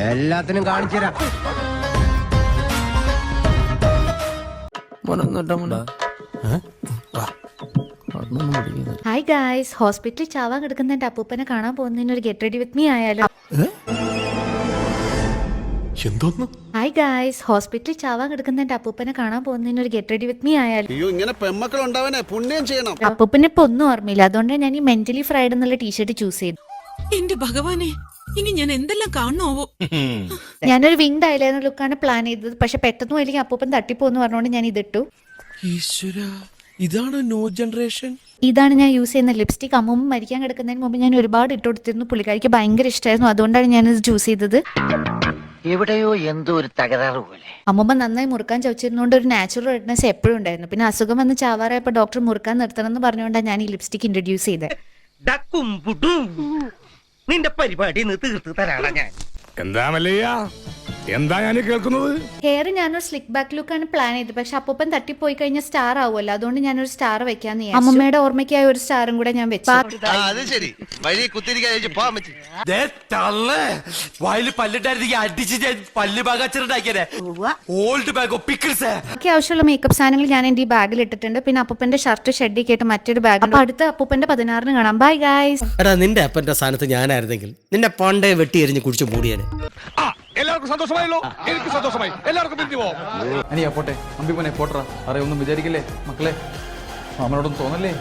എല്ലാത്തിനും കാണിച്ചു തരാം. ഹായ് ഗായ്സ്, ഹോസ്പിറ്റലിൽ ചാവാൻ കിടക്കുന്ന എന്റെ അപ്പൂപ്പനെ കാണാൻ പോകുന്നതിന് ഒരു ഗെറ്റ് റെഡി വിത്ത് മീ ആയാലോ? ഹായ് ഗായ്സ്, ഹോസ്പിറ്റലിൽ ചാവാൻ കിടക്കുന്ന എന്റെ അപ്പൂപ്പനെ കാണാൻ പോകുന്നതിന് ഒരു ഗെറ്റ് റെഡി വിത്ത് മീ ആയാലോ? അയ്യോ, ഇങ്ങനെ പെമ്മക്കൾ ഉണ്ടാവനെ പുണ്യം ചെയ്യണം. അപ്പൂപ്പനെ ഇപ്പൊ ഒന്നും ഓർമ്മയില്ല, അതുകൊണ്ടാണ് ഞാൻ ഈ മെന്റലി ഫ്രൈഡ് എന്നുള്ള ടീഷർട്ട് ചൂസ് ചെയ്തു. എന്റെ ഭഗവാനെ, ഇനി ഞാൻ എന്തെല്ലാം കാണണോവോ. ഞാനൊരു വിങ്ഡ് ഐലൈനർ ലുക്കാണ് പ്ലാൻ ചെയ്തത്, പക്ഷെ പെട്ടെന്ന് അല്ലെങ്കിൽ അപ്പൂപ്പൻ തട്ടിപ്പോന്ന് പറഞ്ഞുകൊണ്ട് ഞാൻ ഇതിട്ടു. ഇതാണ് ന്യൂ ജനറേഷൻ. ഇതാണ് ഞാൻ യൂസ് ചെയ്യുന്ന ലിപ്സ്റ്റിക്. അമ്മൂമ്മ മരിക്കാൻ കിടക്കുന്നതിന് മുമ്പ് ഞാൻ ഒരുപാട് ഇട്ട് കൊടുത്തിരുന്നു. പുള്ളിക്കാരിക്ക് ഭയങ്കര ഇഷ്ടമായിരുന്നു, അതുകൊണ്ടാണ് ഞാനിത് ചൂസ് ചെയ്തത്. എവിടെയോ എന്തോ ഒരു തകരാറ് പോലെ. അമ്മൂമ്മ നന്നായി മുറുക്കാൻ ചോദിച്ചിരുന്നോണ്ട് ഒരു നാച്ചുറൽ റെഡ്നെസ് എപ്പോഴും ഉണ്ടായിരുന്നു. പിന്നെ അസുഖം വന്ന് ചാവാറായപ്പോൾ ഡോക്ടർ മുറുക്കാൻ നിർത്തണം എന്ന് പറഞ്ഞുകൊണ്ടാണ് ഞാൻ ഈ ലിപ്സ്റ്റിക് ഇൻട്രൊഡ്യൂസ് ചെയ്തത്. നിന്റെ പരിപാടി തീർത്ത് തരാണ് ഞാൻ. എന്താ മല്ലയ്യ, എന്താ ഞാൻ കേൾക്കുന്നത്? ഹെയർ ഞാനൊരു സ്ലിക്ക് ബാക്ക് ലുക്കാണ് പ്ലാൻ ചെയ്തത്, പക്ഷെ അപ്പൂപ്പൻ തട്ടിപ്പോയി കഴിഞ്ഞാൽ സ്റ്റാർ ആവുമല്ലോ, അതുകൊണ്ട് ഞാനൊരു സ്റ്റാർ വെക്കാന്ന് വിചാരിച്ചു. അമ്മമ്മയുടെ ഓർമ്മയ്ക്കായി ഒരു സ്റ്റാറും കൂടെ ഞാൻ വെച്ചു. അത് ശരി, വഴി കുത്തിരിക്കാൻ പോവാൻ പറ്റി. വായില് പല്ലിട്ടായിരുന്നെങ്കിൽ അടിച്ച് ഞാൻ പല്ല് ബാഗാച്ചിട്ടുണ്ടാക്കിയേ. Old ബാഗോ pickles. ബാക്കി ആവശ്യമുള്ള മേക്കപ്പ് സാധനങ്ങൾ ഞാൻ എന്റെ ഈ ബാഗിൽ ഇട്ടിട്ടുണ്ട്. പിന്നെ അപ്പൂപ്പന്റെ ഷർട്ട് ഷെഡി കേട്ട് മറ്റൊരു ബാഗ്. അപ്പൊ അടുത്ത അപ്പൂപ്പന്റെ 16-ന് കാണാം. Bye guys. എടാ, നിന്റെ അപ്പന്റെ സ്ഥാനത്ത് ഞാനായിരുന്നെങ്കിൽ നിന്നെ പണ്ടേ വെട്ടി എറിഞ്ഞ് കുടിച്ചു മൂടിയാനെ. എല്ലാവർക്കും സന്തോഷമായല്ലോ? എനിക്ക് സന്തോഷമായി. എല്ലാവർക്കും പിരിഞ്ഞു പോവാം. അനിയാ പോട്ടെ, അമ്പിമോനെ പോട്ടറ. അറിയൊന്നും വിചാരിക്കില്ലേ മക്കളെ, മാമനോടൊന്നും തോന്നല്ലേ?